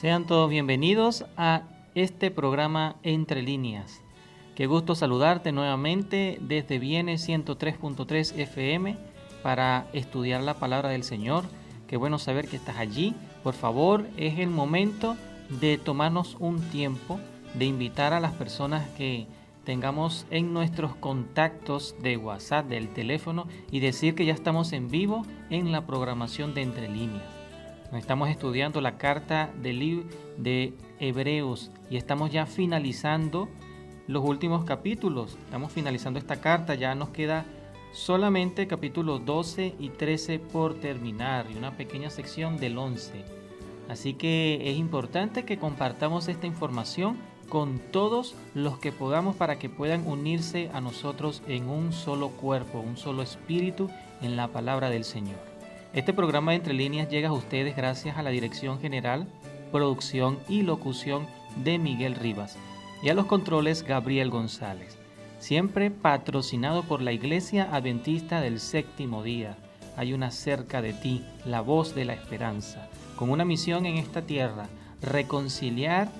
Sean todos bienvenidos a este programa Entre Líneas. Qué gusto saludarte nuevamente desde Viene 103.3 FM para estudiar la palabra del Señor. Qué bueno saber que estás allí. Por favor, es el momento de tomarnos un tiempo, de invitar a las personas que tengamos en nuestros contactos de WhatsApp, del teléfono, y decir que ya estamos en vivo en la programación de Entre Líneas. Estamos estudiando la carta de Hebreos y estamos ya finalizando los últimos capítulos. Estamos finalizando esta carta, ya nos queda solamente capítulos 12 y 13 por terminar y una pequeña sección del 11. Así que es importante que compartamos esta información con todos los que podamos para que puedan unirse a nosotros en un solo cuerpo, un solo espíritu en la palabra del Señor. Este programa de Entre Líneas llega a ustedes gracias a la Dirección General, Producción y Locución de Miguel Rivas y a los controles Gabriel González. Siempre patrocinado por la Iglesia Adventista del Séptimo Día. Hay una cerca de ti, la voz de la esperanza, con una misión en esta tierra: reconciliar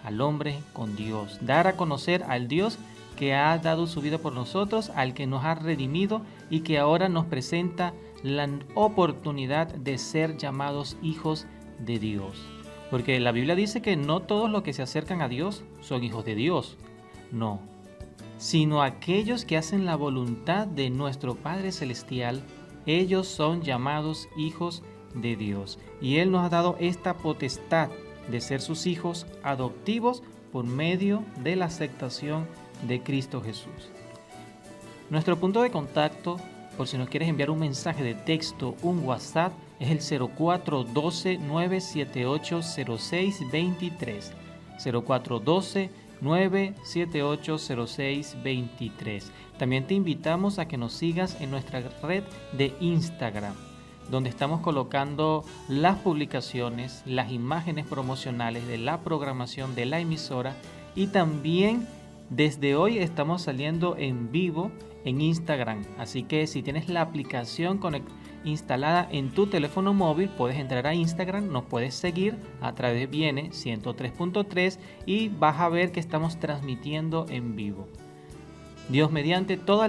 al hombre con Dios, dar a conocer al Dios que ha dado su vida por nosotros, al que nos ha redimido y que ahora nos presenta la oportunidad de ser llamados hijos de Dios. Porque la Biblia dice que no todos los que se acercan a Dios son hijos de Dios, no, sino aquellos que hacen la voluntad de nuestro Padre Celestial, ellos son llamados hijos de Dios. Y Él nos ha dado esta potestad de ser sus hijos adoptivos por medio de la aceptación de Cristo Jesús. Nuestro punto de contacto, por si nos quieres enviar un mensaje de texto, un WhatsApp, es el 0412-978-0623. 0412-978-0623. También te invitamos a que nos sigas en nuestra red de Instagram, donde estamos colocando las publicaciones, las imágenes promocionales de la programación de la emisora, y también desde hoy estamos saliendo en vivo en Instagram. Así que si tienes la aplicación instalada en tu teléfono móvil, puedes entrar a Instagram, nos puedes seguir a través de Viene 103.3 y vas a ver que estamos transmitiendo en vivo. Dios mediante, todos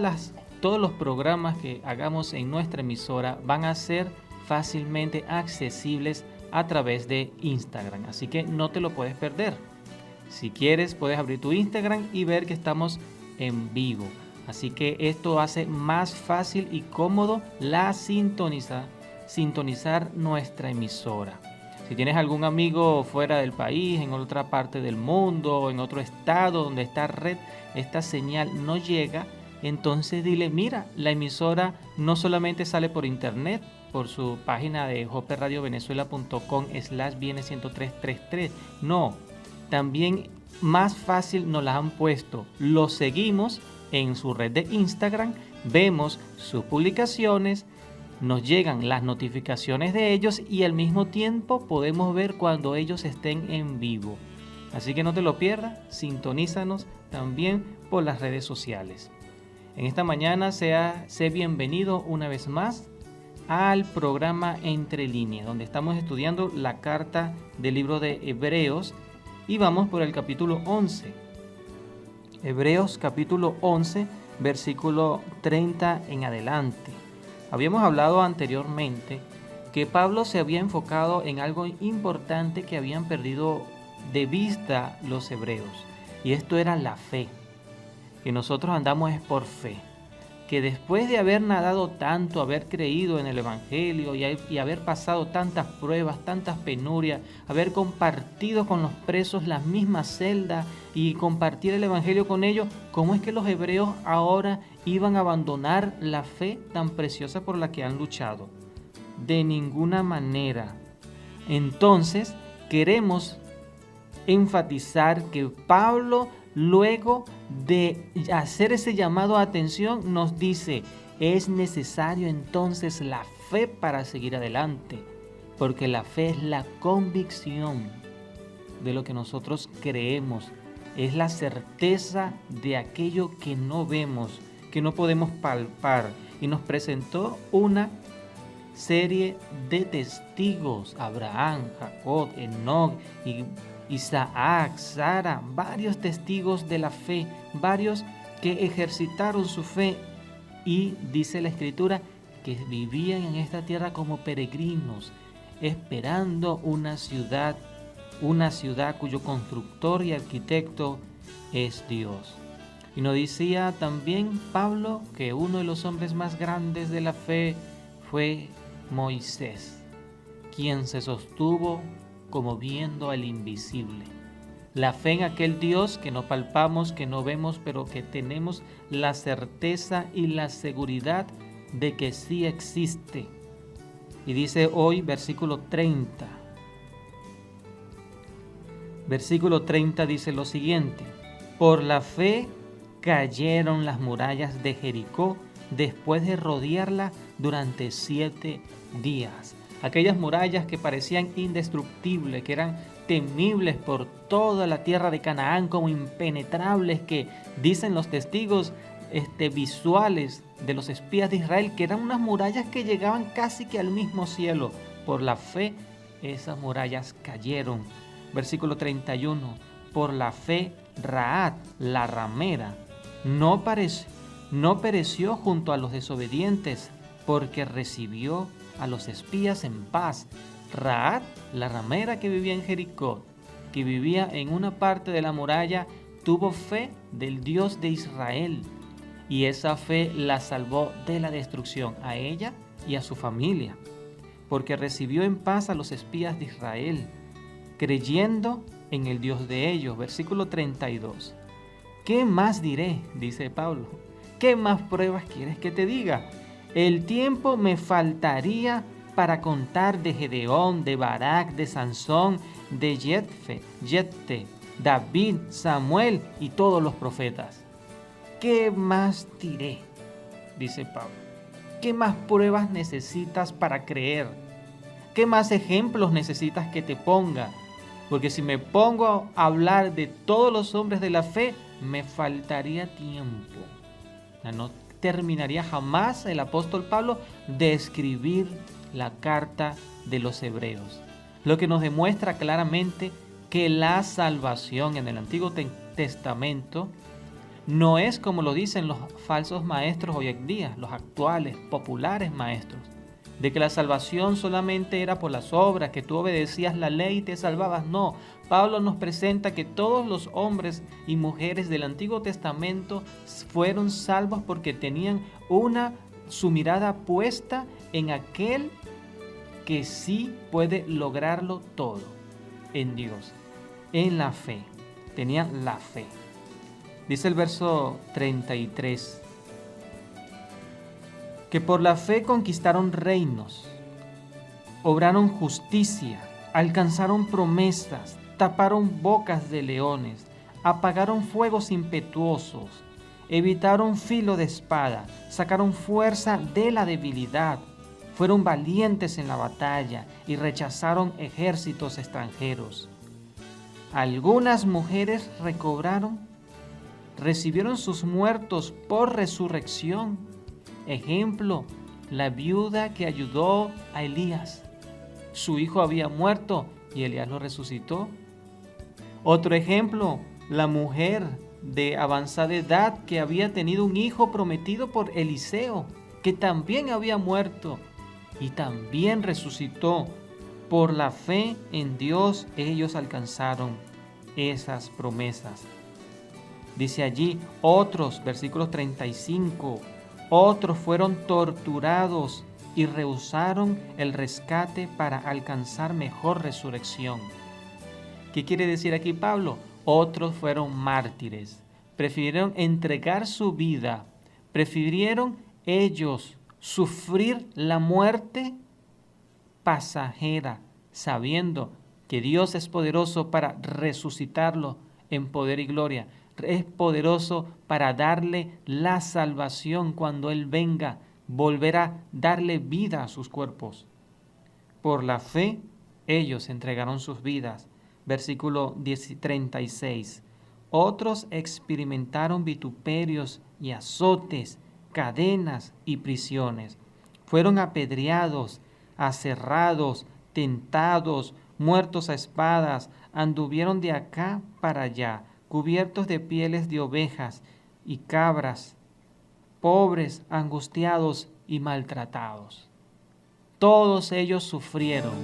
los programas que hagamos en nuestra emisora van a ser fácilmente accesibles a través de Instagram, así que no te lo puedes perder. Si quieres, puedes abrir tu Instagram y ver que estamos en vivo. Así que esto hace más fácil y cómodo la sintonizar nuestra emisora. Si tienes algún amigo fuera del país, en otra parte del mundo, en otro estado donde esta señal no llega, entonces dile: mira, la emisora no solamente sale por internet, por su página de joperradiovenezuela.com/viene10333, no, también más fácil nos las han puesto. Los seguimos en su red de Instagram, vemos sus publicaciones, nos llegan las notificaciones de ellos y al mismo tiempo podemos ver cuando ellos estén en vivo. Así que no te lo pierdas, sintonízanos también por las redes sociales. En esta mañana sé bienvenido una vez más al programa Entre Líneas, donde estamos estudiando la carta del libro de Hebreos y vamos por el capítulo 11. Hebreos capítulo 11, versículo 30 en adelante. Habíamos hablado anteriormente que Pablo se había enfocado en algo importante que habían perdido de vista los hebreos, y esto era la fe, que nosotros andamos es por fe, que después de haber nadado tanto, haber creído en el Evangelio y haber pasado tantas pruebas, tantas penurias, haber compartido con los presos las mismas celdas y compartir el Evangelio con ellos, ¿cómo es que los hebreos ahora iban a abandonar la fe tan preciosa por la que han luchado? De ninguna manera. Entonces, queremos enfatizar que Pablo, luego de hacer ese llamado a atención, nos dice: es necesario entonces la fe para seguir adelante, porque la fe es la convicción de lo que nosotros creemos, es la certeza de aquello que no vemos, que no podemos palpar. Y nos presentó una serie de testigos: Abraham, Jacob, Enoc, Isaac, Sara, varios testigos de la fe, varios que ejercitaron su fe, y dice la Escritura que vivían en esta tierra como peregrinos, esperando una ciudad cuyo constructor y arquitecto es Dios. Y nos decía también Pablo que uno de los hombres más grandes de la fe fue Moisés, quien se sostuvo como viendo al invisible. La fe en aquel Dios que no palpamos, que no vemos, pero que tenemos la certeza y la seguridad de que sí existe. Y dice hoy, versículo 30. Versículo 30 dice lo siguiente: por la fe cayeron las murallas de Jericó después de rodearla durante 7 días. Aquellas murallas que parecían indestructibles, que eran temibles por toda la tierra de Canaán como impenetrables, que dicen los testigos visuales de los espías de Israel que eran unas murallas que llegaban casi que al mismo cielo. Por la fe esas murallas cayeron. Versículo 31: por la fe Rahab, la ramera, no pereció junto a los desobedientes, porque recibió a los espías en paz. Rahab, la ramera que vivía en Jericó, que vivía en una parte de la muralla, tuvo fe del Dios de Israel, y esa fe la salvó de la destrucción, a ella y a su familia, porque recibió en paz a los espías de Israel, creyendo en el Dios de ellos. Versículo 32. ¿Qué más diré?, dice Pablo. ¿Qué más pruebas quieres que te diga? El tiempo me faltaría para contar de Gedeón, de Barak, de Sansón, de Jefté, David, Samuel y todos los profetas. ¿Qué más diré?, dice Pablo. ¿Qué más pruebas necesitas para creer? ¿Qué más ejemplos necesitas que te ponga? Porque si me pongo a hablar de todos los hombres de la fe, me faltaría tiempo. No terminaría jamás el apóstol Pablo de escribir la carta de los Hebreos. Lo que nos demuestra claramente que la salvación en el Antiguo Testamento no es como lo dicen los falsos maestros hoy en día, los actuales, populares maestros, de que la salvación solamente era por las obras, que tú obedecías la ley y te salvabas. No, Pablo nos presenta que todos los hombres y mujeres del Antiguo Testamento fueron salvos porque tenían su mirada puesta en aquel que sí puede lograrlo todo, en Dios, en la fe. Tenían la fe. Dice el verso 33, que por la fe conquistaron reinos, obraron justicia, alcanzaron promesas, taparon bocas de leones, apagaron fuegos impetuosos, evitaron filo de espada, sacaron fuerza de la debilidad, fueron valientes en la batalla y rechazaron ejércitos extranjeros. Algunas mujeres recibieron sus muertos por resurrección. Ejemplo, la viuda que ayudó a Elías. Su hijo había muerto y Elías lo resucitó. Otro ejemplo, la mujer de avanzada edad que había tenido un hijo prometido por Eliseo, que también había muerto y también resucitó. Por la fe en Dios ellos alcanzaron esas promesas. Dice allí otros, versículos 35, otros fueron torturados y rehusaron el rescate para alcanzar mejor resurrección. ¿Qué quiere decir aquí Pablo? Otros fueron mártires, prefirieron entregar su vida, prefirieron ellos sufrir la muerte pasajera, sabiendo que Dios es poderoso para resucitarlo en poder y gloria. Es poderoso para darle la salvación cuando Él venga, volverá a darle vida a sus cuerpos. Por la fe, ellos entregaron sus vidas. Versículo 36. Otros experimentaron vituperios y azotes, cadenas y prisiones. Fueron apedreados, aserrados, tentados, muertos a espadas, anduvieron de acá para allá, cubiertos de pieles de ovejas y cabras, pobres, angustiados y maltratados. Todos ellos sufrieron,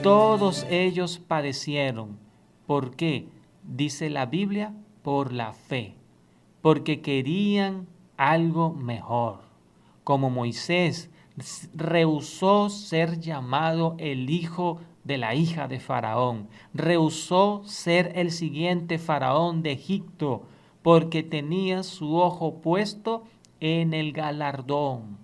todos ellos padecieron. ¿Por qué? Dice la Biblia, por la fe, porque querían algo mejor. Como Moisés rehusó ser llamado el hijo de la hija de Faraón, rehusó ser el siguiente Faraón de Egipto, porque tenía su ojo puesto en el galardón,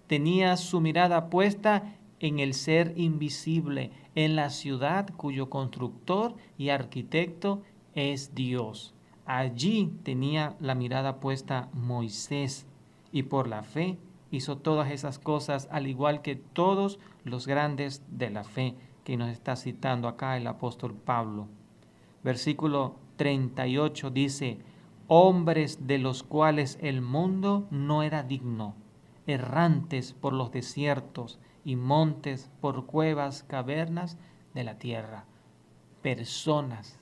tenía su mirada puesta en el ser invisible, en la ciudad cuyo constructor y arquitecto es Dios. Allí tenía la mirada puesta Moisés, y por la fe hizo todas esas cosas, al igual que todos los grandes de la fe que nos está citando acá el apóstol Pablo. Versículo 38 dice: hombres de los cuales el mundo no era digno, errantes por los desiertos y montes, por cuevas, cavernas de la tierra. Personas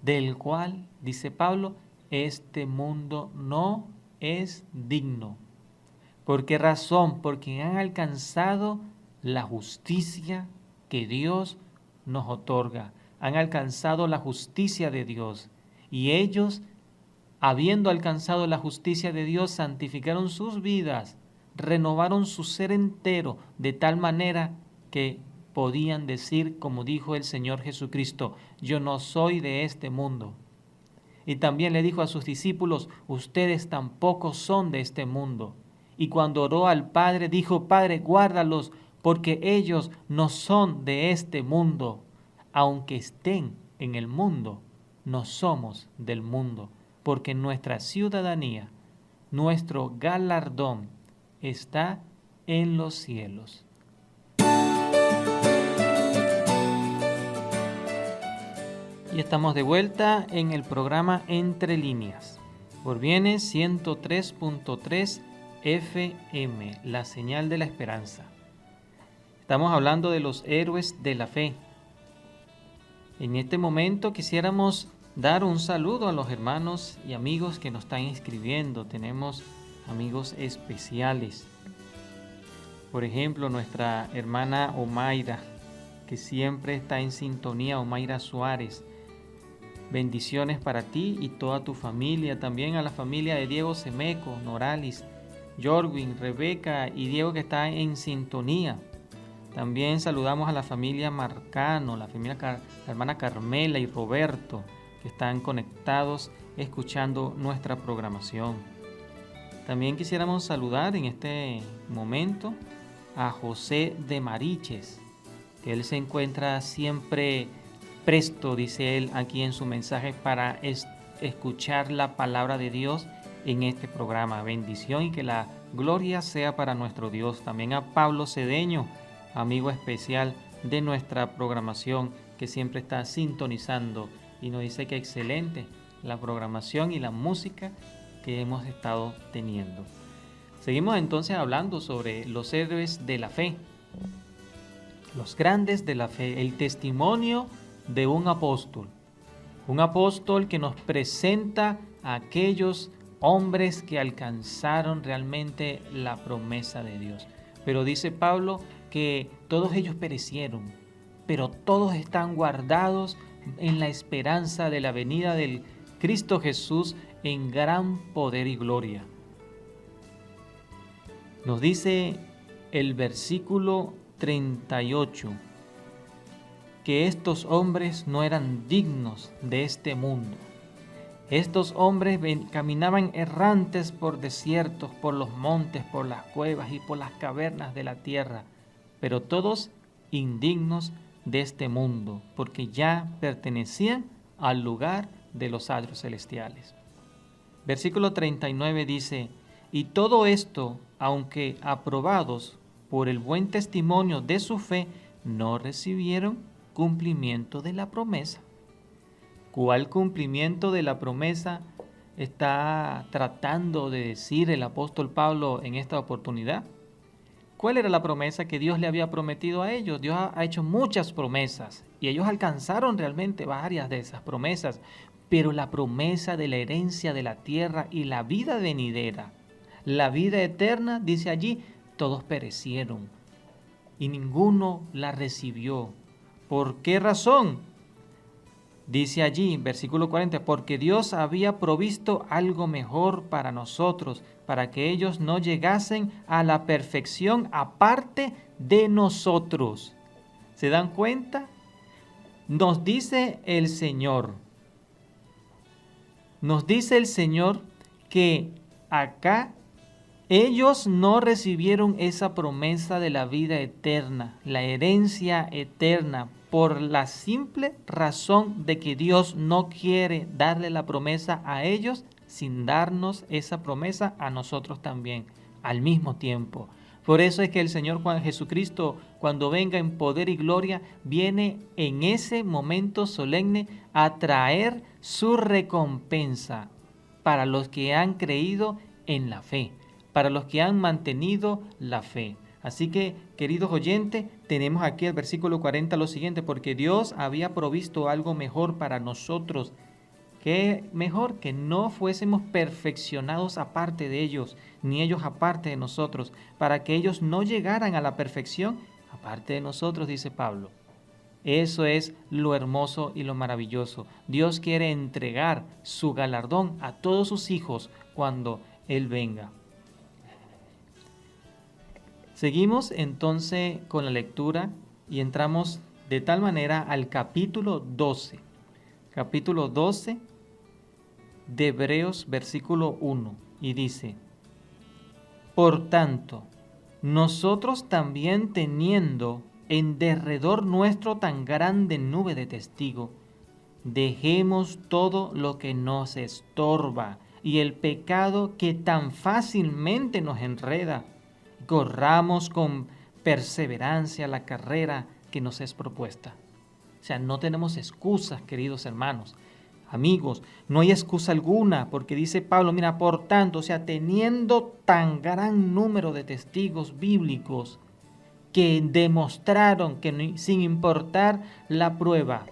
del cual, dice Pablo, este mundo no es digno. ¿Por qué razón? Porque han alcanzado la justicia que Dios nos otorga. Han alcanzado la justicia de Dios. Y ellos, habiendo alcanzado la justicia de Dios, santificaron sus vidas, renovaron su ser entero, de tal manera que podían decir, como dijo el Señor Jesucristo: yo no soy de este mundo. Y también le dijo a sus discípulos: ustedes tampoco son de este mundo. Y cuando oró al Padre, dijo: Padre, guárdalos, porque ellos no son de este mundo. Aunque estén en el mundo, no somos del mundo, porque nuestra ciudadanía, nuestro galardón, está en los cielos. Y estamos de vuelta en el programa Entre Líneas, por Bienes 103.3 FM, la señal de la esperanza. Estamos hablando de los héroes de la fe. En este momento quisiéramos dar un saludo a los hermanos y amigos que nos están escribiendo. Tenemos amigos especiales. Por ejemplo, nuestra hermana Omaira, que siempre está en sintonía, Omaira Suárez. Bendiciones para ti y toda tu familia, también a la familia de Diego Semeco, Noralis, Jorwin, Rebeca y Diego, que está en sintonía. También saludamos a la familia Marcano, la hermana Carmela y Roberto, que están conectados escuchando nuestra programación. También quisiéramos saludar en este momento a José de Mariches, que él se encuentra siempre presto, dice él aquí en su mensaje, para escuchar la palabra de Dios en este programa. Bendición y que la gloria sea para nuestro Dios. También a Pablo Cedeño, amigo especial de nuestra programación, que siempre está sintonizando y nos dice que excelente la programación y la música que hemos estado teniendo. Seguimos entonces hablando sobre los héroes de la fe, los grandes de la fe, el testimonio de un apóstol que nos presenta a aquellos hombres que alcanzaron realmente la promesa de Dios. Pero dice Pablo que todos ellos perecieron, pero todos están guardados en la esperanza de la venida del Cristo Jesús en gran poder y gloria. Nos dice el versículo 38 que estos hombres no eran dignos de este mundo. Estos hombres caminaban errantes por desiertos, por los montes, por las cuevas y por las cavernas de la tierra, pero todos indignos de este mundo, porque ya pertenecían al lugar de los atrios celestiales. Versículo 39 dice: y todo esto, aunque aprobados por el buen testimonio de su fe, no recibieron cumplimiento de la promesa. ¿Cuál cumplimiento de la promesa está tratando de decir el apóstol Pablo en esta oportunidad? ¿Cuál era la promesa que Dios le había prometido a ellos? Dios ha hecho muchas promesas y ellos alcanzaron realmente varias de esas promesas, pero la promesa de la herencia de la tierra y la vida venidera, la vida eterna, dice allí, todos perecieron y ninguno la recibió. ¿Por qué razón? Dice allí, versículo 40, porque Dios había provisto algo mejor para nosotros, para que ellos no llegasen a la perfección aparte de nosotros. ¿Se dan cuenta? Nos dice el Señor que acá ellos no recibieron esa promesa de la vida eterna, la herencia eterna, por la simple razón de que Dios no quiere darle la promesa a ellos sin darnos esa promesa a nosotros también, al mismo tiempo. Por eso es que el Señor Juan Jesucristo, cuando venga en poder y gloria, viene en ese momento solemne a traer su recompensa para los que han creído en la fe, para los que han mantenido la fe. Así que, queridos oyentes, tenemos aquí el versículo 40 lo siguiente, porque Dios había provisto algo mejor para nosotros. ¿Qué mejor? Que no fuésemos perfeccionados aparte de ellos, ni ellos aparte de nosotros, para que ellos no llegaran a la perfección aparte de nosotros, dice Pablo. Eso es lo hermoso y lo maravilloso. Dios quiere entregar su galardón a todos sus hijos cuando Él venga. Seguimos entonces con la lectura y entramos de tal manera al capítulo 12. Capítulo 12 de Hebreos, versículo 1, y dice: Por tanto, nosotros también teniendo en derredor nuestro tan grande nube de testigos, dejemos todo lo que nos estorba y el pecado que tan fácilmente nos enreda. Corramos con perseverancia la carrera que nos es propuesta. O sea, no tenemos excusas, queridos hermanos, amigos, no hay excusa alguna, porque dice Pablo, mira, por tanto, o sea, teniendo tan gran número de testigos bíblicos que demostraron que sin importar la prueba,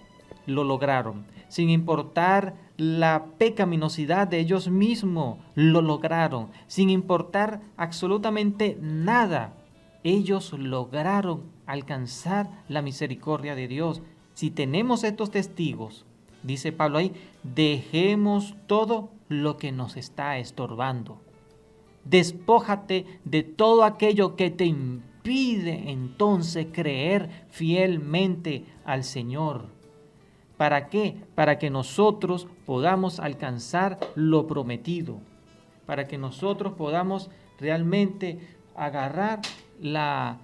lo lograron, sin importar la pecaminosidad de ellos mismos, lo lograron, sin importar absolutamente nada, ellos lograron alcanzar la misericordia de Dios. Si tenemos estos testigos, dice Pablo ahí, dejemos todo lo que nos está estorbando. Despójate de todo aquello que te impide entonces creer fielmente al Señor. ¿Para qué? Para que nosotros podamos alcanzar lo prometido, para que nosotros podamos realmente agarrar la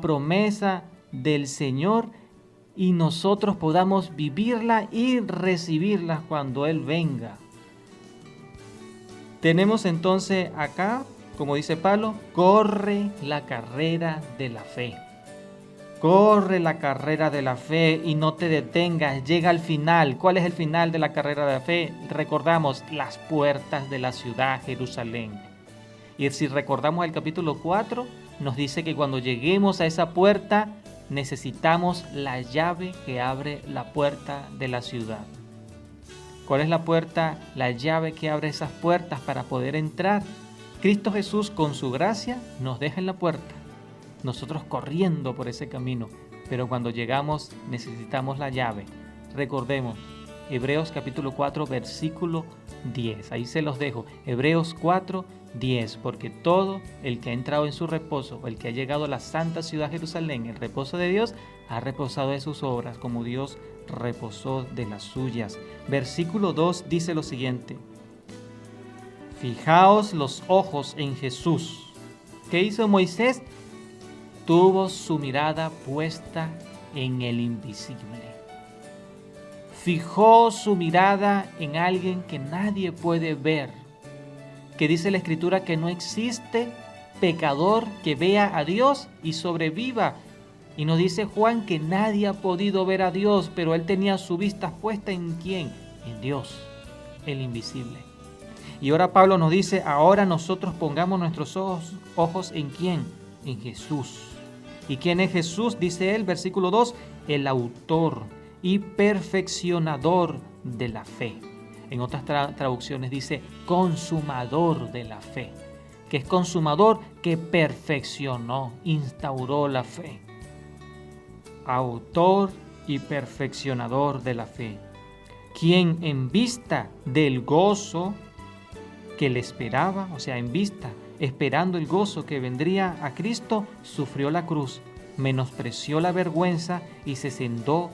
promesa del Señor y nosotros podamos vivirla y recibirla cuando Él venga. Tenemos entonces acá, como dice Pablo, corre la carrera de la fe. Corre la carrera de la fe y no te detengas, llega al final. ¿Cuál es el final de la carrera de la fe? Recordamos las puertas de la ciudad Jerusalén. Y si recordamos el capítulo 4, nos dice que cuando lleguemos a esa puerta, necesitamos la llave que abre la puerta de la ciudad. ¿Cuál es la puerta? La llave que abre esas puertas para poder entrar. Cristo Jesús con su gracia nos deja en la puerta. Nosotros corriendo por ese camino, pero cuando llegamos necesitamos la llave. Recordemos, Hebreos capítulo 4, versículo 10. Ahí se los dejo. Hebreos 4, 10. Porque todo el que ha entrado en su reposo, o el que ha llegado a la santa ciudad Jerusalén, el reposo de Dios, ha reposado de sus obras, como Dios reposó de las suyas. Versículo 2 dice lo siguiente: Fijaos los ojos en Jesús. ¿Qué hizo Moisés? Tuvo su mirada puesta en el invisible. Fijó su mirada en alguien que nadie puede ver. Que dice la Escritura que no existe pecador que vea a Dios y sobreviva. Y nos dice Juan que nadie ha podido ver a Dios, pero él tenía su vista puesta ¿en quién? En Dios, el invisible. Y ahora Pablo nos dice, ahora nosotros pongamos nuestros ojos ¿en quién? en Jesús. ¿Y quién es Jesús? Dice él, versículo 2, el autor y perfeccionador de la fe. En otras traducciones dice consumador de la fe, que es consumador que perfeccionó, instauró la fe. Autor y perfeccionador de la fe, quien en vista del gozo que le esperaba, o sea, en vista, esperando el gozo que vendría a Cristo, sufrió la cruz, menospreció la vergüenza y se sentó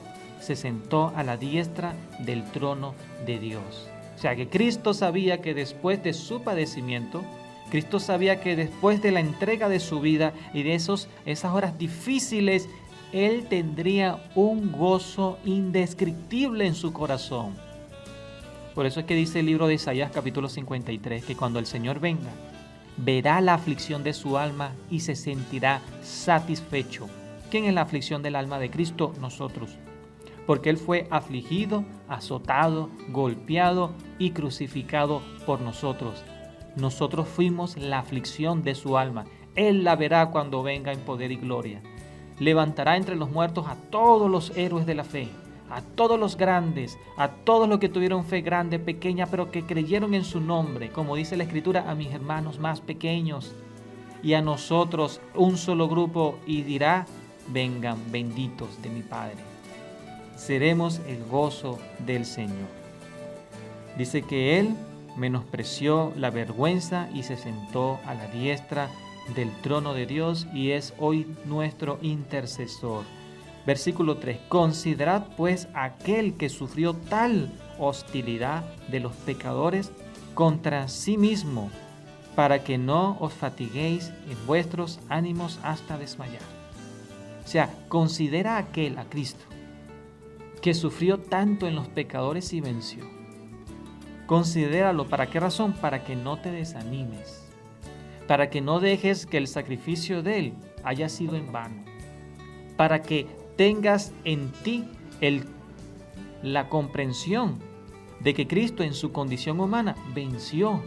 a la diestra del trono de Dios. O sea que Cristo sabía que después de su padecimiento, Cristo sabía que después de la entrega de su vida y de esas horas difíciles, Él tendría un gozo indescriptible en su corazón. Por eso es que dice el libro de Isaías capítulo 53, que cuando el Señor venga, verá la aflicción de su alma y se sentirá satisfecho. ¿Quién es la aflicción del alma de Cristo? Nosotros. Porque Él fue afligido, azotado, golpeado y crucificado por nosotros. Nosotros fuimos la aflicción de su alma. Él la verá cuando venga en poder y gloria. Levantará entre los muertos a todos los héroes de la fe, a todos los grandes, a todos los que tuvieron fe grande, pequeña, pero que creyeron en su nombre, como dice la Escritura, a mis hermanos más pequeños y a nosotros un solo grupo, y dirá, vengan benditos de mi Padre. Seremos el gozo del Señor. Dice que Él menospreció la vergüenza y se sentó a la diestra del trono de Dios y es hoy nuestro intercesor. Versículo 3. Considerad pues aquel que sufrió tal hostilidad de los pecadores contra sí mismo, para que no os fatiguéis en vuestros ánimos hasta desmayar. O sea, considera a Cristo, que sufrió tanto en los pecadores y venció. Considéralo. ¿Para qué razón? Para que no te desanimes, para que no dejes que el sacrificio de Él haya sido en vano, para que tengas en ti la comprensión de que Cristo en su condición humana venció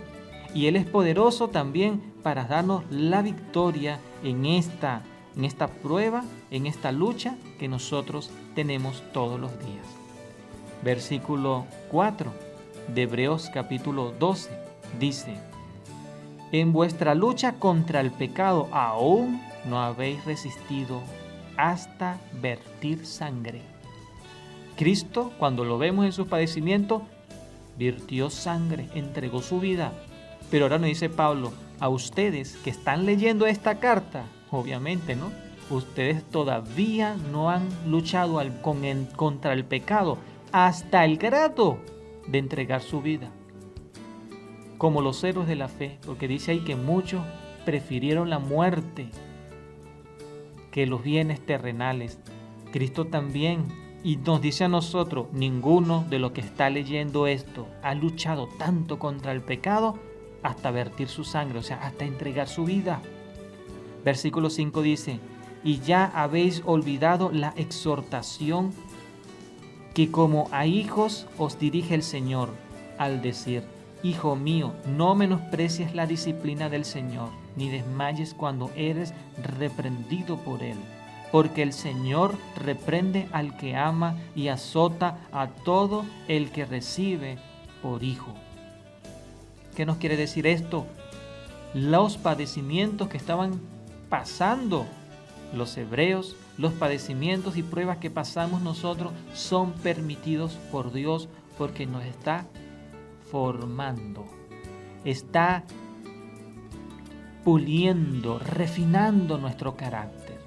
y Él es poderoso también para darnos la victoria en esta prueba, en esta lucha que nosotros tenemos todos los días. Versículo 4 de Hebreos capítulo 12 dice: en vuestra lucha contra el pecado aún no habéis resistido hasta vertir sangre. Cristo, cuando lo vemos en sus padecimientos, virtió sangre, entregó su vida. Pero ahora nos dice Pablo, a ustedes que están leyendo esta carta, obviamente, ¿no? Ustedes todavía no han luchado contra el pecado hasta el grado de entregar su vida. Como los héroes de la fe, porque dice ahí que muchos prefirieron la muerte que los bienes terrenales. Cristo también, y nos dice a nosotros, ninguno de los que está leyendo esto ha luchado tanto contra el pecado hasta vertir su sangre, o sea, hasta entregar su vida. Versículo 5 dice: y ya habéis olvidado la exhortación que como a hijos os dirige el Señor, al decir: hijo mío, no menosprecies la disciplina del Señor, ni desmayes cuando eres reprendido por Él. Porque el Señor reprende al que ama y azota a todo el que recibe por hijo. ¿Qué nos quiere decir esto? Los padecimientos que estaban pasando los hebreos, los padecimientos y pruebas que pasamos nosotros son permitidos por Dios porque nos está formando, está puliendo, refinando nuestro carácter.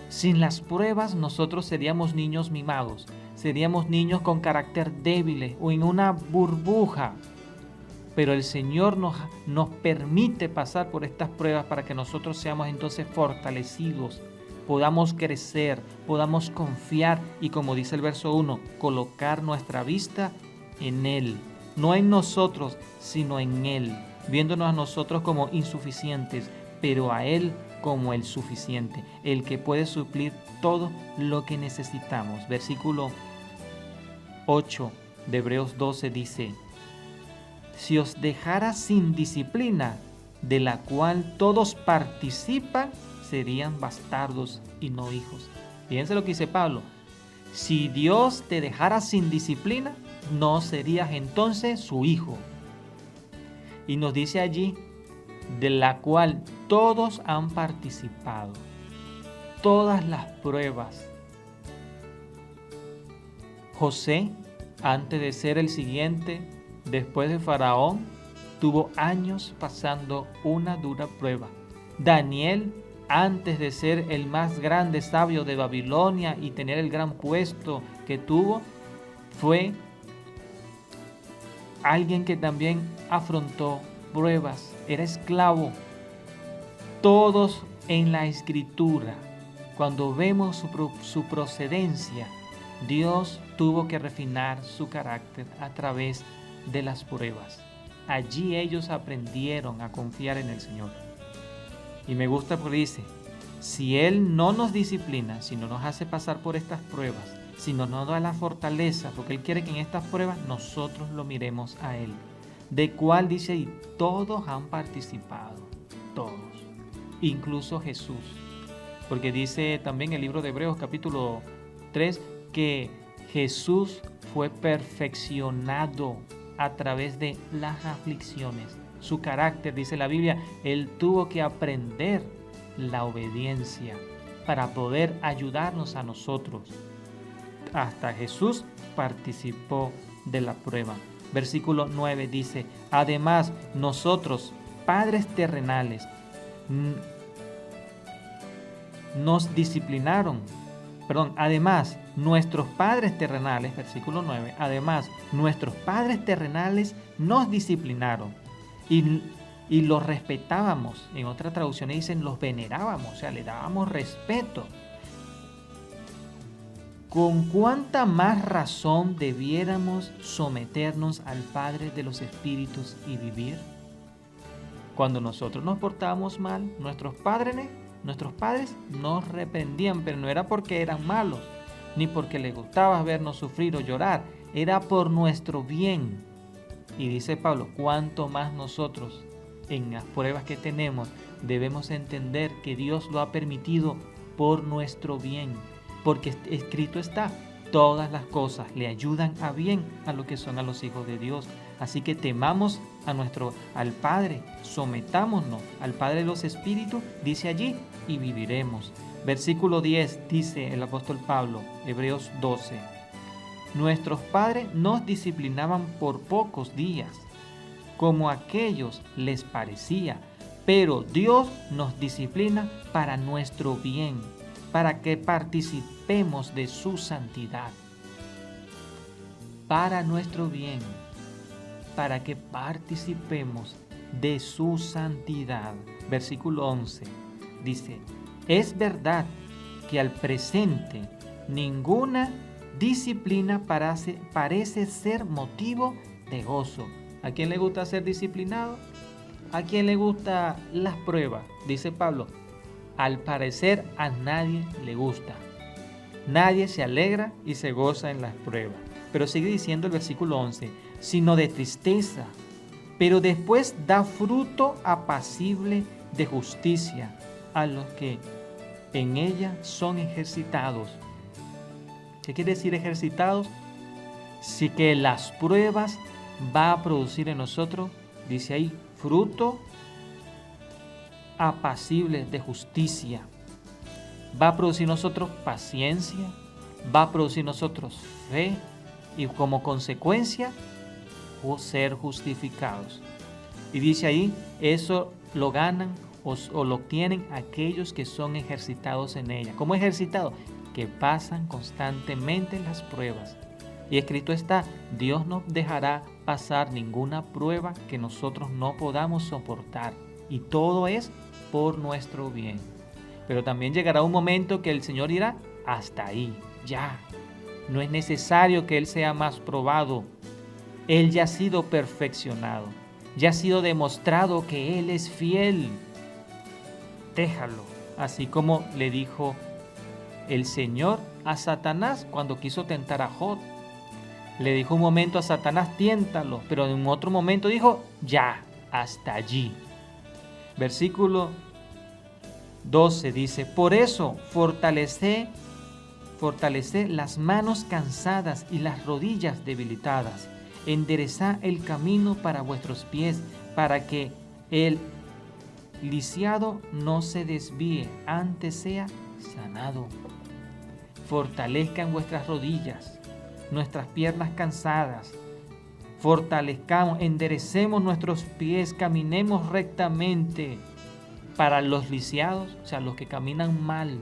Sin las pruebas nosotros seríamos niños mimados, seríamos niños con carácter débiles o en una burbuja. Pero el Señor nos permite pasar por estas pruebas para que nosotros seamos entonces fortalecidos, podamos crecer, podamos confiar y, como dice el verso 1, colocar nuestra vista en Él. No en nosotros, sino en Él, viéndonos a nosotros como insuficientes, pero a Él como el suficiente, el que puede suplir todo lo que necesitamos. Versículo 8 de Hebreos 12 dice: si os dejara sin disciplina, de la cual todos participan, serían bastardos y no hijos. Fíjense lo que dice Pablo. Si Dios te dejara sin disciplina, no serías entonces su hijo. Y nos dice allí, de la cual todos han participado. Todas las pruebas. José, antes de ser el siguiente, después de Faraón, tuvo años pasando una dura prueba. Daniel, antes de ser el más grande sabio de Babilonia y tener el gran puesto que tuvo, fue alguien que también afrontó pruebas, era esclavo. Todos en la Escritura, cuando vemos su procedencia, Dios tuvo que refinar su carácter a través de las pruebas. Allí ellos aprendieron a confiar en el Señor. Y me gusta porque dice, si Él no nos disciplina, si no nos hace pasar por estas pruebas, si no nos da la fortaleza, porque Él quiere que en estas pruebas nosotros lo miremos a Él. De cual dice ahí, todos han participado, todos, incluso Jesús. Porque dice también el libro de Hebreos capítulo 3 que Jesús fue perfeccionado a través de las aflicciones. Su carácter, dice la Biblia, Él tuvo que aprender la obediencia para poder ayudarnos a nosotros. Hasta Jesús participó de la prueba. Versículo 9 dice, además nosotros, padres terrenales, nos disciplinaron. Además, nuestros padres terrenales, versículo 9, además, nuestros padres terrenales nos disciplinaron y los respetábamos. En otras traducciones dicen los venerábamos, o sea, le dábamos respeto. ¿Con cuánta más razón debiéramos someternos al Padre de los Espíritus y vivir? Cuando nosotros nos portábamos mal, nuestros padres nos reprendían, pero no era porque eran malos, ni porque les gustaba vernos sufrir o llorar, era por nuestro bien. Y dice Pablo, cuánto más nosotros en las pruebas que tenemos debemos entender que Dios lo ha permitido por nuestro bien, porque escrito está, todas las cosas le ayudan a bien a lo que son a los hijos de Dios. Así que temamos al Padre, sometámonos al Padre de los Espíritus, dice allí, y viviremos. Versículo 10 dice el apóstol Pablo, Hebreos 12, nuestros padres nos disciplinaban por pocos días, como a aquellos les parecía, pero Dios nos disciplina para nuestro bien, para que participemos de su santidad. Para nuestro bien, para que participemos de su santidad. Versículo 11 dice, es verdad que al presente ninguna disciplina parece ser motivo de gozo. ¿A quién le gusta ser disciplinado? ¿A quién le gustan las pruebas? Dice Pablo, al parecer a nadie le gusta. Nadie se alegra y se goza en las pruebas. Pero sigue diciendo el versículo 11, sino de tristeza, pero después da fruto apacible de justicia a los que en ella son ejercitados. ¿Qué quiere decir ejercitados? Sí, que las pruebas va a producir en nosotros, dice ahí, fruto apacible de justicia. Va a producir en nosotros paciencia, va a producir en nosotros fe y como consecuencia ser justificados. Y dice ahí, eso lo ganan o lo obtienen aquellos que son ejercitados en ella. ¿Cómo ejercitados? Que pasan constantemente las pruebas. Y escrito está, Dios no dejará pasar ninguna prueba que nosotros no podamos soportar. Y todo es por nuestro bien. Pero también llegará un momento que el Señor dirá, hasta ahí, ya. No es necesario que Él sea más probado. Él ya ha sido perfeccionado. Ya ha sido demostrado que Él es fiel. Déjalo. Así como le dijo el Señor a Satanás cuando quiso tentar a Job. Le dijo un momento a Satanás, tiéntalo, pero en otro momento dijo, ya, hasta allí. Versículo 12 dice, por eso fortalece las manos cansadas y las rodillas debilitadas. Enderezad el camino para vuestros pies, para que el lisiado no se desvíe, antes sea sanado. Fortalezcan vuestras rodillas, nuestras piernas cansadas. Fortalezcamos, enderecemos nuestros pies, caminemos rectamente. Para los lisiados, o sea, los que caminan mal,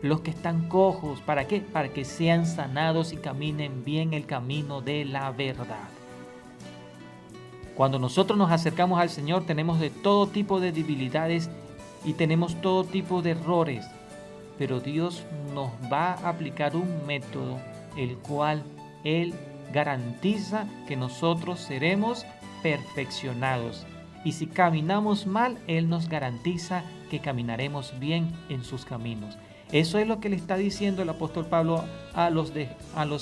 los que están cojos, ¿para qué? Para que sean sanados y caminen bien el camino de la verdad. Cuando nosotros nos acercamos al Señor, tenemos de todo tipo de debilidades y tenemos todo tipo de errores, pero Dios nos va a aplicar un método, el cual Él garantiza que nosotros seremos perfeccionados. Y si caminamos mal, Él nos garantiza que caminaremos bien en sus caminos. Eso es lo que le está diciendo el apóstol Pablo a los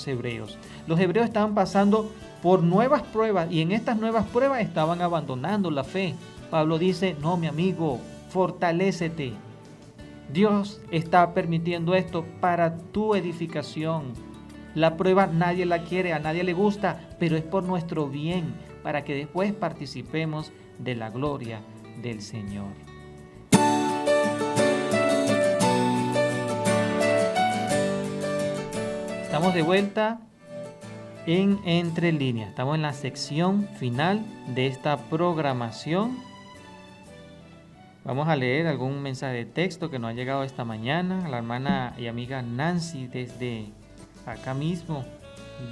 hebreos. Los hebreos estaban pasando por nuevas pruebas y en estas nuevas pruebas estaban abandonando la fe. Pablo dice, no, mi amigo, fortalécete. Dios está permitiendo esto para tu edificación. La prueba nadie la quiere, a nadie le gusta, pero es por nuestro bien, para que después participemos de la gloria del Señor. Estamos de vuelta en Entre Líneas. Estamos en la sección final de esta programación. Vamos a leer algún mensaje de texto que nos ha llegado esta mañana. La hermana y amiga Nancy desde acá mismo,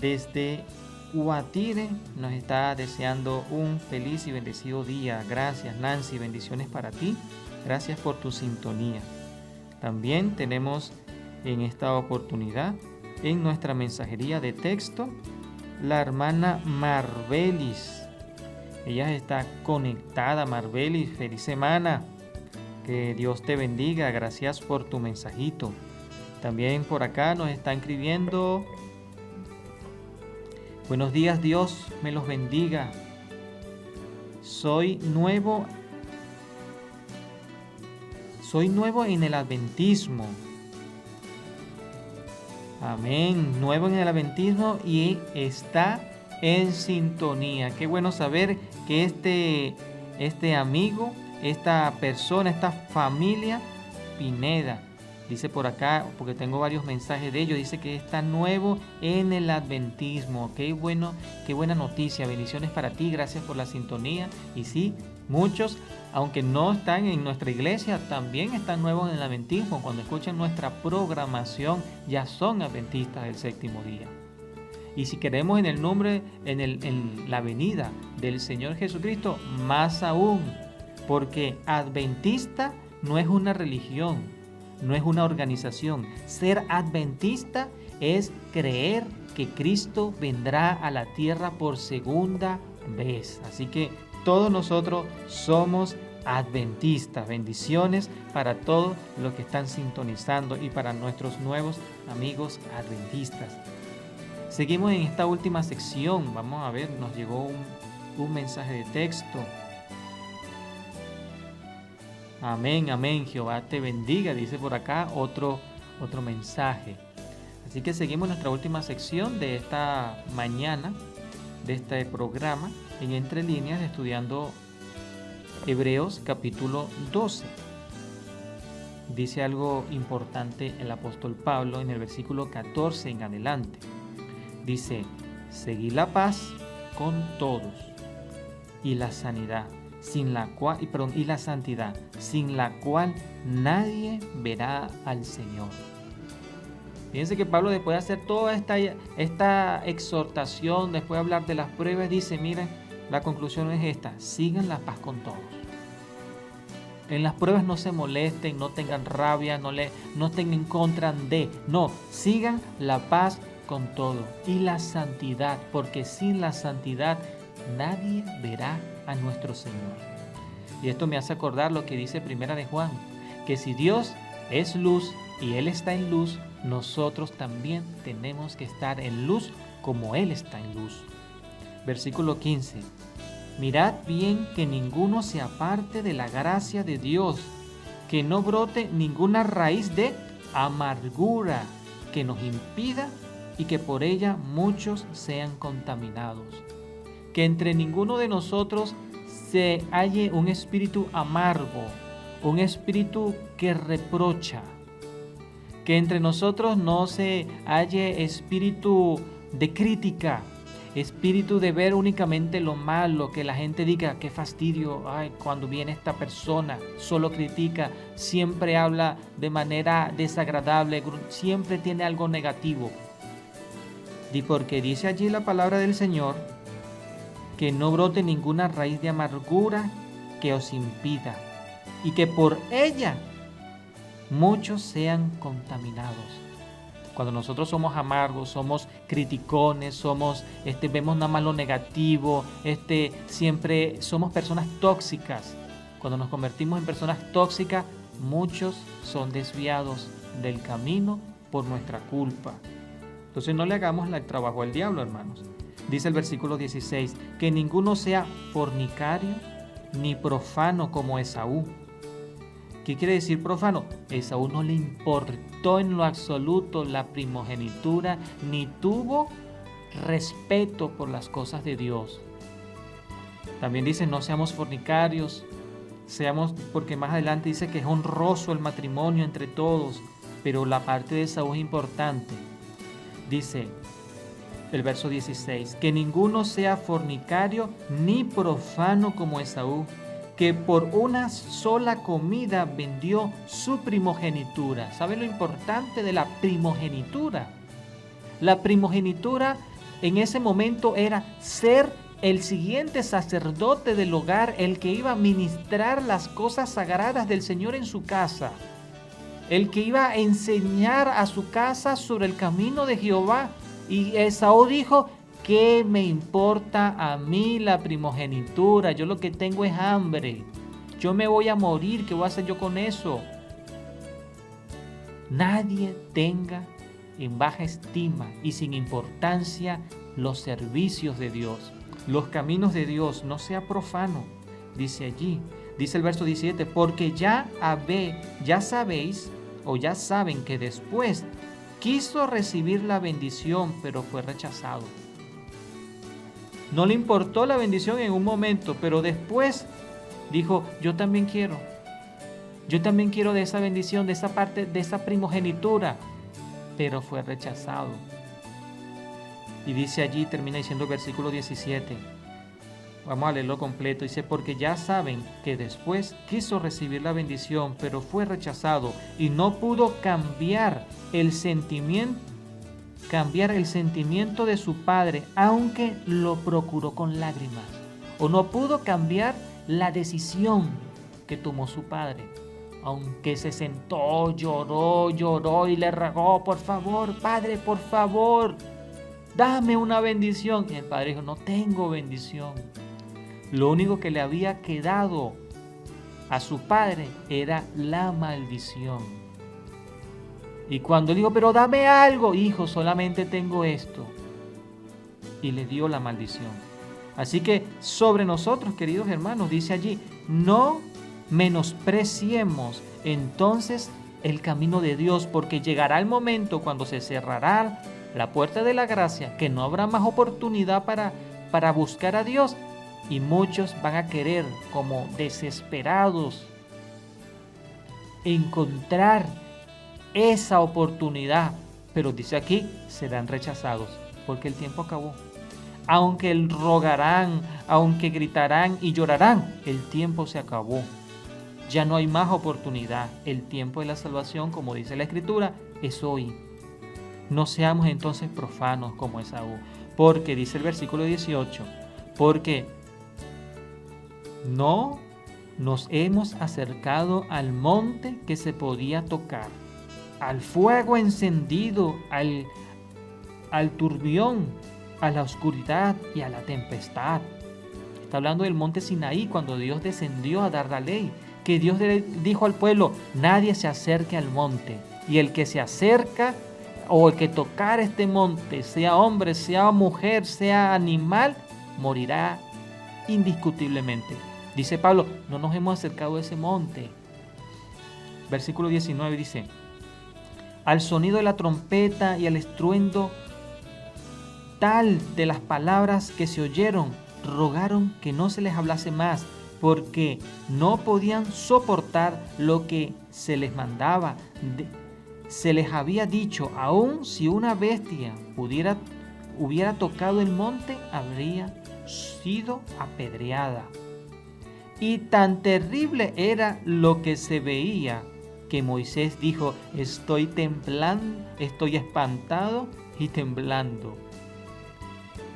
desde Guatire, nos está deseando un feliz y bendecido día. Gracias, Nancy, bendiciones para ti. Gracias por tu sintonía. También tenemos en esta oportunidad en nuestra mensajería de texto la hermana Marbelis. Ella está conectada. Marbelis, feliz semana. Que Dios te bendiga. Gracias por tu mensajito. También por acá nos está escribiendo: buenos días, Dios me los bendiga. Soy nuevo en el adventismo. Amén. Nuevo en el adventismo y está en sintonía. Qué bueno saber que este amigo, esta persona, esta familia Pineda, dice por acá, porque tengo varios mensajes de ellos, dice que está nuevo en el adventismo. Qué bueno, qué buena noticia. Bendiciones para ti, gracias por la sintonía. Y sí, muchos, aunque no están en nuestra iglesia, también están nuevos en el adventismo. Cuando escuchan nuestra programación, ya son adventistas del séptimo día. Y si queremos en el nombre, en la venida del Señor Jesucristo, más aún, porque adventista no es una religión, no es una organización. Ser adventista es creer que Cristo vendrá a la tierra por segunda vez. Así que todos nosotros somos adventistas. Bendiciones para todos los que están sintonizando y para nuestros nuevos amigos adventistas. Seguimos en esta última sección. Vamos a ver, nos llegó un mensaje de texto. Amén, amén. Jehová te bendiga, dice por acá otro mensaje. Así que seguimos nuestra última sección de esta mañana, de este programa, en Entre Líneas, estudiando Hebreos capítulo 12. Dice algo importante el apóstol Pablo en el versículo 14 en adelante. Dice, seguid la paz con todos y la sanidad, y la santidad, sin la cual nadie verá al Señor. Fíjense que Pablo, después de hacer toda esta exhortación, después de hablar de las pruebas, dice, miren, la conclusión es esta: sigan la paz con todos. En las pruebas no se molesten, no tengan rabia, no estén en contra de, no, sigan la paz con todo y la santidad, porque sin la santidad nadie verá a nuestro Señor. Y esto me hace acordar lo que dice Primera de Juan, que si Dios es luz y Él está en luz, nosotros también tenemos que estar en luz como Él está en luz. Versículo 15. Mirad bien que ninguno se aparte de la gracia de Dios, que no brote ninguna raíz de amargura que nos impida y que por ella muchos sean contaminados. Que entre ninguno de nosotros se halle un espíritu amargo, un espíritu que reprocha. Que entre nosotros no se halle espíritu de crítica, espíritu de ver únicamente lo malo, que la gente diga, qué fastidio, ay, cuando viene esta persona, solo critica, siempre habla de manera desagradable, siempre tiene algo negativo. Y porque dice allí la palabra del Señor, que no brote ninguna raíz de amargura que os impida, y que por ella muchos sean contaminados. Cuando nosotros somos amargos, somos criticones, vemos nada más lo negativo, siempre somos personas tóxicas. Cuando nos convertimos en personas tóxicas, muchos son desviados del camino por nuestra culpa. Entonces no le hagamos el trabajo al diablo, hermanos. Dice el versículo 16, que ninguno sea fornicario ni profano como Esaú. ¿Qué quiere decir profano? Esaú no le importó en lo absoluto la primogenitura, ni tuvo respeto por las cosas de Dios. También dice, no seamos fornicarios, porque más adelante dice que es honroso el matrimonio entre todos, pero la parte de Esaú es importante. Dice el verso 16, que ninguno sea fornicario ni profano como Esaú, que por una sola comida vendió su primogenitura. ¿Sabe lo importante de la primogenitura? La primogenitura en ese momento era ser el siguiente sacerdote del hogar, el que iba a ministrar las cosas sagradas del Señor en su casa, el que iba a enseñar a su casa sobre el camino de Jehová. Y Esaú dijo, ¿qué me importa a mí la primogenitura? Yo lo que tengo es hambre. Yo me voy a morir. ¿Qué voy a hacer yo con eso? Nadie tenga en baja estima y sin importancia los servicios de Dios, los caminos de Dios. No sea profano, dice allí. Dice el verso 17, porque ya sabéis o ya saben que después quiso recibir la bendición, pero fue rechazado. No le importó la bendición en un momento, pero después dijo, yo también quiero de esa bendición, de esa parte, de esa primogenitura, pero fue rechazado. Y dice allí, termina diciendo el versículo 17, vamos a leerlo completo, dice, porque ya saben que después quiso recibir la bendición, pero fue rechazado y no pudo cambiar el sentimiento de su padre, aunque lo procuró con lágrimas. O no pudo cambiar la decisión que tomó su padre, aunque se sentó, lloró y le rogó, por favor, padre, por favor, dame una bendición. Y el padre dijo, no tengo bendición. Lo único que le había quedado a su padre era la maldición. Y cuando dijo, pero dame algo, hijo, solamente tengo esto. Y le dio la maldición. Así que sobre nosotros, queridos hermanos, dice allí, no menospreciemos entonces el camino de Dios, porque llegará el momento cuando se cerrará la puerta de la gracia, que no habrá más oportunidad para buscar a Dios, y muchos van a querer, como desesperados, encontrar esa oportunidad, pero dice aquí, serán rechazados, porque el tiempo acabó. Aunque rogarán, aunque gritarán y llorarán, el tiempo se acabó. Ya no hay más oportunidad. El tiempo de la salvación, como dice la Escritura, es hoy. No seamos entonces profanos como Esaú, porque dice el versículo 18, porque no nos hemos acercado al monte que se podía tocar, al fuego encendido, al turbión, a la oscuridad y a la tempestad. Está hablando del monte Sinaí, cuando Dios descendió a dar la ley, que Dios le dijo al pueblo, nadie se acerque al monte, y el que se acerca o el que tocar este monte, sea hombre, sea mujer, sea animal, morirá indiscutiblemente. Dice Pablo, no nos hemos acercado a ese monte. Versículo 19 dice: al sonido de la trompeta y al estruendo tal de las palabras que se oyeron, rogaron que no se les hablase más, porque no podían soportar lo que se les mandaba. Se les había dicho, aun si una bestia hubiera tocado el monte, habría sido apedreada. Y tan terrible era lo que se veía, que Moisés dijo: estoy temblando, estoy espantado y temblando.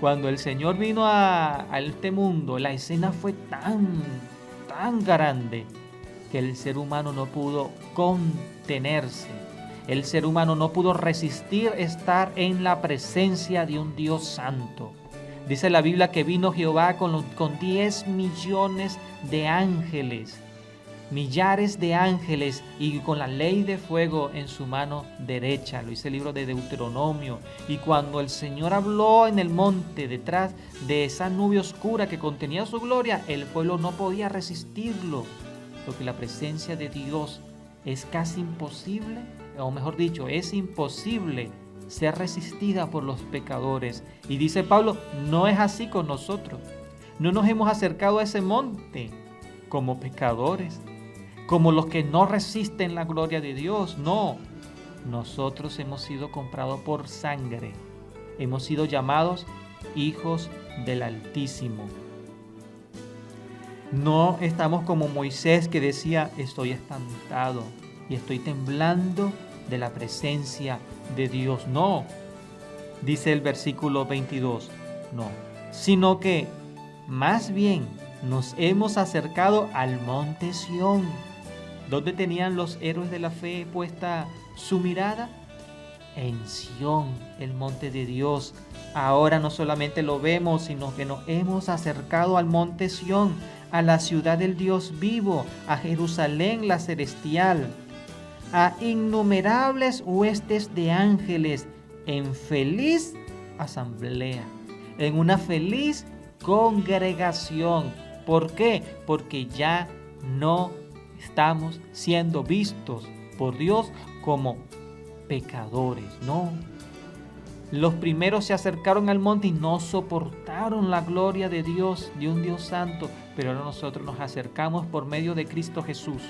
Cuando el Señor vino a este mundo, la escena fue tan grande que el ser humano no pudo contenerse. El ser humano no pudo resistir estar en la presencia de un Dios santo. Dice la Biblia que vino Jehová con 10 millones de ángeles, millares de ángeles, y con la ley de fuego en su mano derecha. Lo dice el libro de Deuteronomio. Y cuando el Señor habló en el monte, detrás de esa nube oscura que contenía su gloria, el pueblo no podía resistirlo, porque la presencia de Dios es casi imposible, o mejor dicho, es imposible ser resistida por los pecadores. Y dice Pablo, no es así con nosotros. No nos hemos acercado a ese monte como pecadores, como los que no resisten la gloria de Dios. No, nosotros hemos sido comprados por sangre. Hemos sido llamados hijos del Altísimo. No estamos como Moisés, que decía: estoy espantado y estoy temblando de la presencia de Dios. No, dice el versículo 22, no, sino que más bien nos hemos acercado al monte Sión. ¿Dónde tenían los héroes de la fe puesta su mirada? En Sión, el monte de Dios. Ahora no solamente lo vemos, sino que nos hemos acercado al monte Sión, a la ciudad del Dios vivo, a Jerusalén la celestial, a innumerables huestes de ángeles, en feliz asamblea, en una feliz congregación. ¿Por qué? Porque ya no estamos siendo vistos por Dios como pecadores, no. Los primeros se acercaron al monte y no soportaron la gloria de Dios, de un Dios santo, pero ahora nosotros nos acercamos por medio de Cristo Jesús.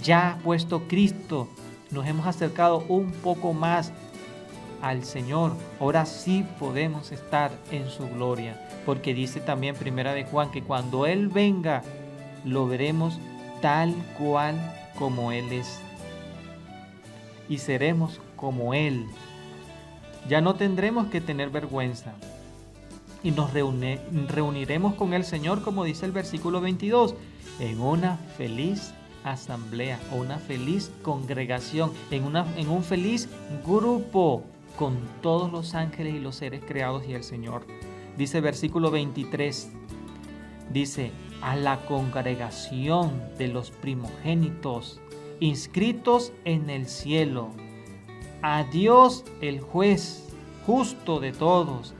Ya puesto Cristo, nos hemos acercado un poco más al Señor. Ahora sí podemos estar en su gloria, porque dice también Primera de Juan que cuando Él venga, lo veremos tal cual como Él es, y seremos como Él. Ya no tendremos que tener vergüenza, y nos reuniremos con el Señor, como dice el versículo 22, en una feliz asamblea o una feliz congregación, en un feliz grupo con todos los ángeles y los seres creados y el Señor. Dice versículo 23, dice: a la congregación de los primogénitos inscritos en el cielo, a Dios el juez justo de todos,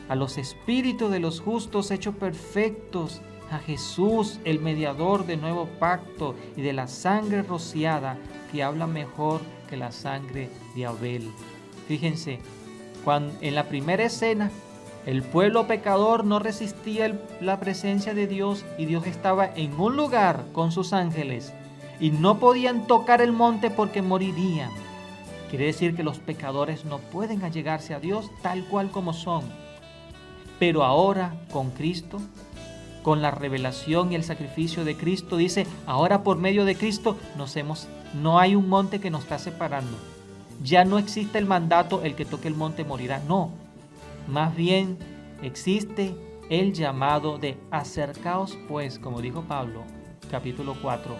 a los espíritus de los justos hechos perfectos, a Jesús el mediador de nuevo pacto y de la sangre rociada que habla mejor que la sangre de Abel. Fíjense, cuando en la primera escena el pueblo pecador no resistía la presencia de Dios, y Dios estaba en un lugar con sus ángeles y no podían tocar el monte porque morirían. Quiere decir que los pecadores no pueden allegarse a Dios tal cual como son. Pero ahora con Cristo, con la revelación y el sacrificio de Cristo, dice, ahora por medio de Cristo no hay un monte que nos está separando. Ya no existe el mandato, el que toque el monte morirá. No, más bien existe el llamado de acercaos pues, como dijo Pablo, capítulo 4,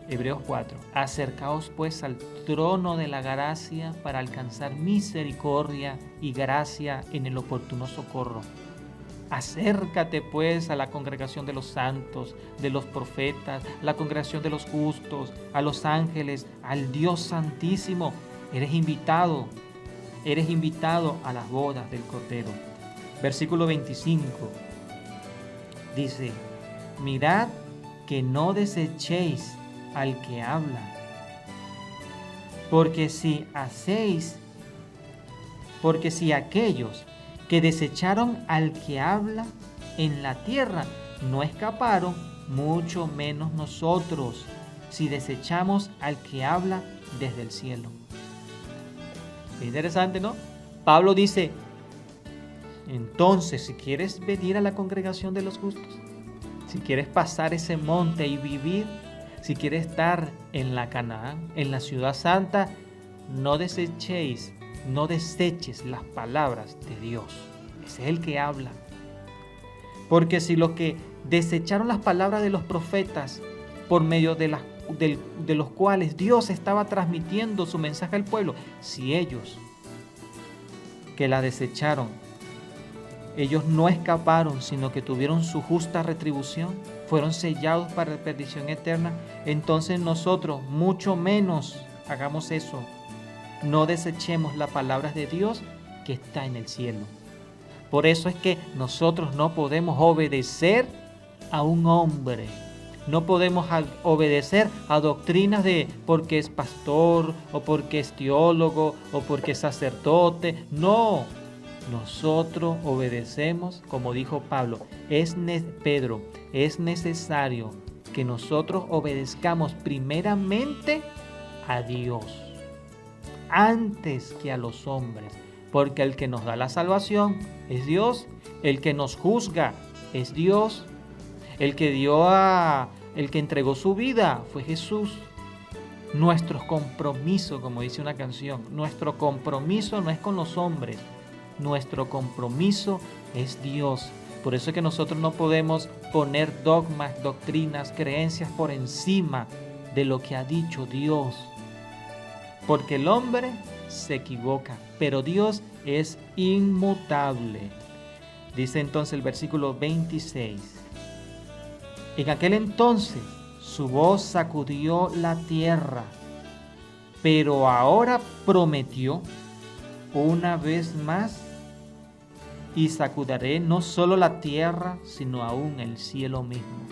Hebreos 4, acercaos pues al trono de la gracia para alcanzar misericordia y gracia en el oportuno socorro. Acércate pues a la congregación de los santos, de los profetas, la congregación de los justos, a los ángeles, al Dios santísimo. Eres invitado a las bodas del Cordero. Versículo 25 dice: mirad que no desechéis al que habla. Porque si aquellos que desecharon al que habla en la tierra no escaparon, mucho menos nosotros, si desechamos al que habla desde el cielo. Es interesante, ¿no? Pablo dice, entonces, si quieres venir a la congregación de los justos, si quieres pasar ese monte y vivir, si quieres estar en la Canaán, en la ciudad santa, no deseches las palabras de Dios. Ese es el que habla. Porque si los que desecharon las palabras de los profetas por medio de los cuales Dios estaba transmitiendo su mensaje al pueblo, si ellos que la desecharon, ellos no escaparon, sino que tuvieron su justa retribución, fueron sellados para la perdición eterna, entonces nosotros mucho menos hagamos eso. No desechemos las palabras de Dios que está en el cielo. Por eso es que nosotros no podemos obedecer a un hombre. No podemos obedecer a doctrinas de porque es pastor o porque es teólogo o porque es sacerdote. No, nosotros obedecemos, como dijo Pedro, es necesario que nosotros obedezcamos primeramente a Dios, antes que a los hombres, porque el que nos da la salvación es Dios, el que nos juzga es Dios, el que entregó su vida fue Jesús. Nuestro compromiso, como dice una canción, nuestro compromiso no es con los hombres, nuestro compromiso es Dios. Por eso es que nosotros no podemos poner dogmas, doctrinas, creencias por encima de lo que ha dicho Dios. Porque el hombre se equivoca, pero Dios es inmutable. Dice entonces el versículo 26. En aquel entonces su voz sacudió la tierra, pero ahora prometió una vez más, y sacudiré no solo la tierra, sino aún el cielo mismo.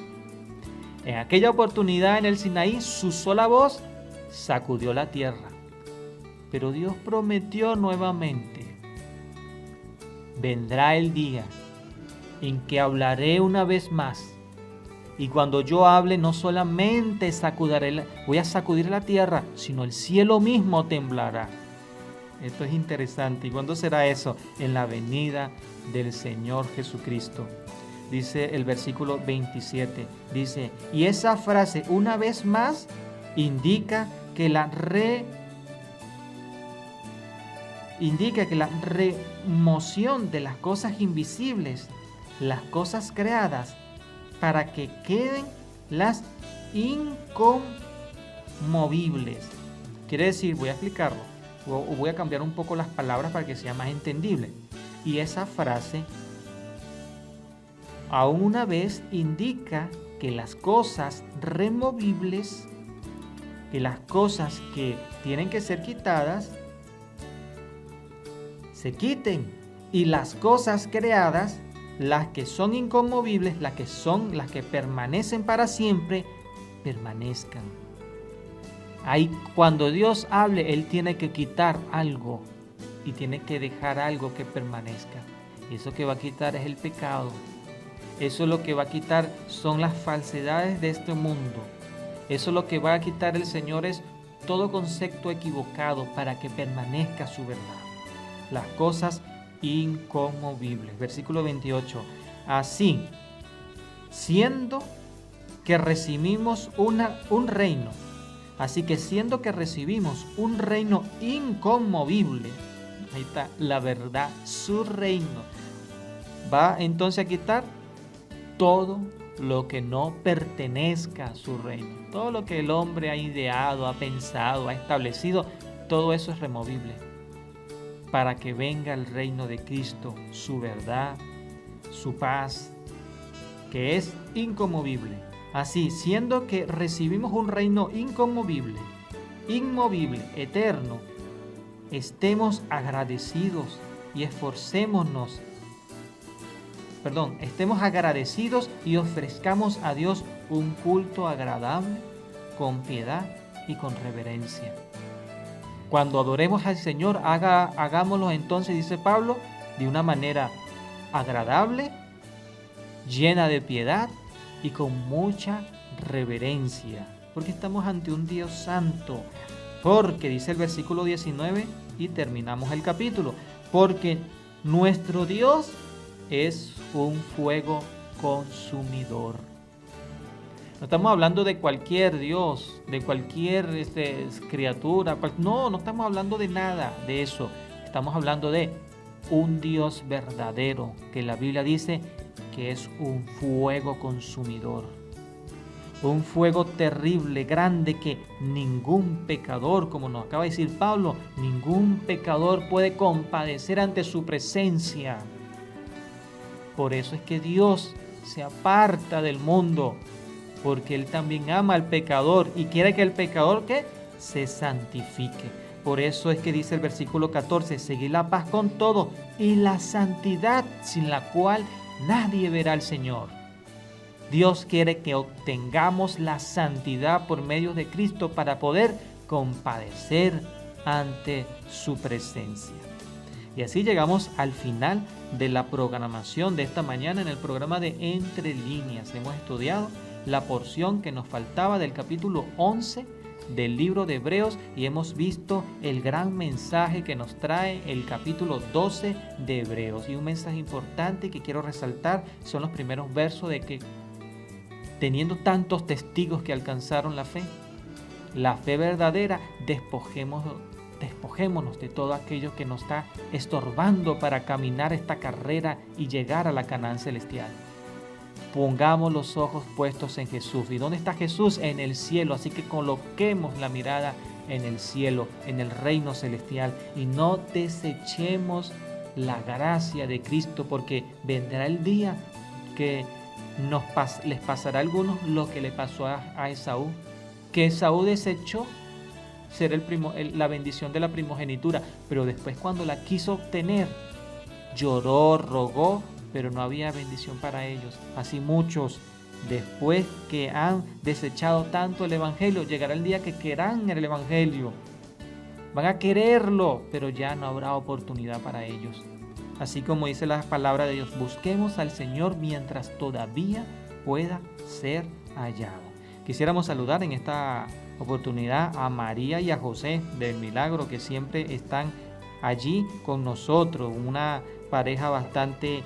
En aquella oportunidad en el Sinaí, su sola voz sacudió la tierra. Pero Dios prometió nuevamente, vendrá el día en que hablaré una vez más. Y cuando yo hable, no solamente voy a sacudir la tierra, sino el cielo mismo temblará. Esto es interesante. ¿Y cuándo será eso? En la venida del Señor Jesucristo. Dice el versículo 27. Dice, y esa frase, una vez más, indica que la remoción de las cosas invisibles, las cosas creadas, para que queden las inconmovibles. Quiere decir, voy a explicarlo, o voy a cambiar un poco las palabras para que sea más entendible. Y esa frase, aún una vez, indica que las cosas removibles, que las cosas que tienen que ser quitadas, se quiten, y las cosas creadas, las que son inconmovibles, las que permanecen para siempre, permanezcan. Ahí, cuando Dios hable, Él tiene que quitar algo y tiene que dejar algo que permanezca. Y eso que va a quitar es el pecado. Eso lo que va a quitar son las falsedades de este mundo. Eso lo que va a quitar el Señor es todo concepto equivocado para que permanezca su verdad. Las cosas inconmovibles. Versículo 28. Así, siendo que recibimos un reino, así que siendo que recibimos un reino inconmovible, ahí está la verdad, su reino, va entonces a quitar todo lo que no pertenezca a su reino. Todo lo que el hombre ha ideado, ha pensado, ha establecido, todo eso es removible, para que venga el reino de Cristo, su verdad, su paz, que es inconmovible. Así, siendo que recibimos un reino inconmovible, inmovible, eterno, estemos agradecidos y estemos agradecidos y ofrezcamos a Dios un culto agradable, con piedad y con reverencia. Cuando adoremos al Señor, hagámoslo entonces, dice Pablo, de una manera agradable, llena de piedad y con mucha reverencia, porque estamos ante un Dios santo. Porque dice el versículo 19 y terminamos el capítulo, porque nuestro Dios es un fuego consumidor. No estamos hablando de cualquier Dios, de cualquier criatura. No estamos hablando de nada de eso. Estamos hablando de un Dios verdadero, que la Biblia dice que es un fuego consumidor. Un fuego terrible, grande, que ningún pecador, como nos acaba de decir Pablo, ningún pecador puede compadecer ante su presencia. Por eso es que Dios se aparta del mundo, porque Él también ama al pecador y quiere que el pecador se santifique. Por eso es que dice el versículo 14, seguid la paz con todos y la santidad, sin la cual nadie verá al Señor. Dios quiere que obtengamos la santidad por medio de Cristo para poder compadecer ante su presencia. Y así llegamos al final de la programación de esta mañana en el programa de Entre Líneas. Hemos estudiado la porción que nos faltaba del capítulo 11 del libro de Hebreos y hemos visto el gran mensaje que nos trae el capítulo 12 de Hebreos. Y un mensaje importante que quiero resaltar son los primeros versos de que teniendo tantos testigos que alcanzaron la fe verdadera, despojémonos de todo aquello que nos está estorbando para caminar esta carrera y llegar a la Canaán celestial. Pongamos los ojos puestos en Jesús. ¿Y dónde está Jesús? En el cielo. Así que coloquemos la mirada en el cielo, en el reino celestial, y no desechemos la gracia de Cristo, porque vendrá el día que les pasará a algunos lo que le pasó a Esaú, que Esaú desechó ser la bendición de la primogenitura, pero después cuando la quiso obtener, lloró, rogó, pero no había bendición para ellos. Así muchos, después que han desechado tanto el Evangelio, llegará el día que querrán el Evangelio, van a quererlo, pero ya no habrá oportunidad para ellos. Así como dice la palabra de Dios, busquemos al Señor mientras todavía pueda ser hallado. Quisiéramos saludar en esta oportunidad a María y a José del Milagro, que siempre están allí con nosotros, una pareja bastante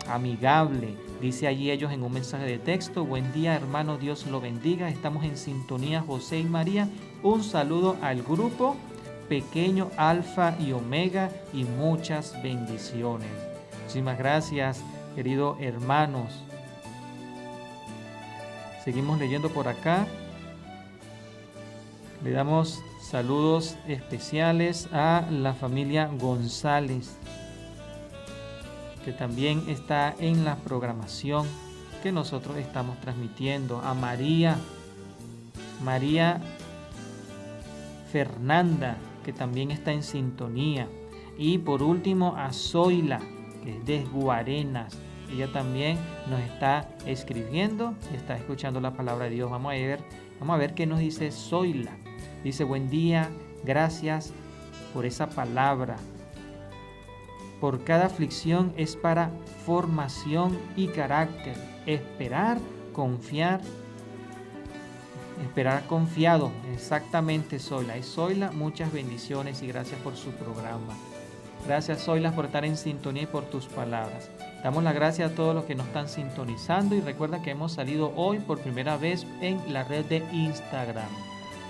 amigable. Dice allí ellos en un mensaje de texto: buen día, hermano, Dios lo bendiga, estamos en sintonía José y María. Un saludo al grupo pequeño Alfa y Omega y muchas bendiciones. Muchísimas gracias, queridos hermanos. Seguimos leyendo por acá. Le damos saludos especiales a la familia González, que también está en la programación que nosotros estamos transmitiendo. A María Fernanda, que también está en sintonía. Y por último a Zoila, que es de Guarenas. Ella también nos está escribiendo y está escuchando la palabra de Dios. Vamos a ver qué nos dice Zoila. Dice: buen día, gracias por esa palabra. Por cada aflicción es para formación y carácter. Esperar confiado. Exactamente, Zoila. Y Zoila, muchas bendiciones y gracias por su programa. Gracias, Zoila, por estar en sintonía y por tus palabras. Damos las gracias a todos los que nos están sintonizando y recuerda que hemos salido hoy por primera vez en la red de Instagram.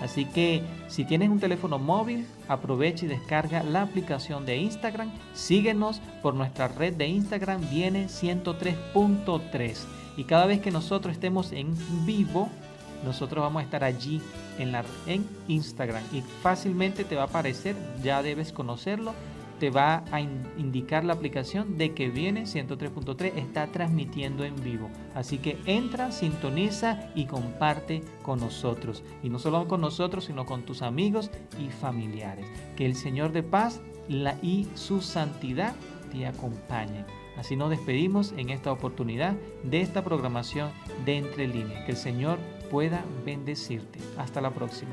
Así que si tienes un teléfono móvil, aprovecha y descarga la aplicación de Instagram. Síguenos por nuestra red de Instagram, viene 103.3. Y cada vez que nosotros estemos en vivo, nosotros vamos a estar allí en Instagram. Y fácilmente te va a aparecer, ya debes conocerlo, te va a indicar la aplicación de que viene 103.3, está transmitiendo en vivo. Así que entra, sintoniza y comparte con nosotros. Y no solo con nosotros, sino con tus amigos y familiares. Que el Señor de paz y su santidad te acompañen. Así nos despedimos en esta oportunidad de esta programación de Entre Líneas. Que el Señor pueda bendecirte. Hasta la próxima.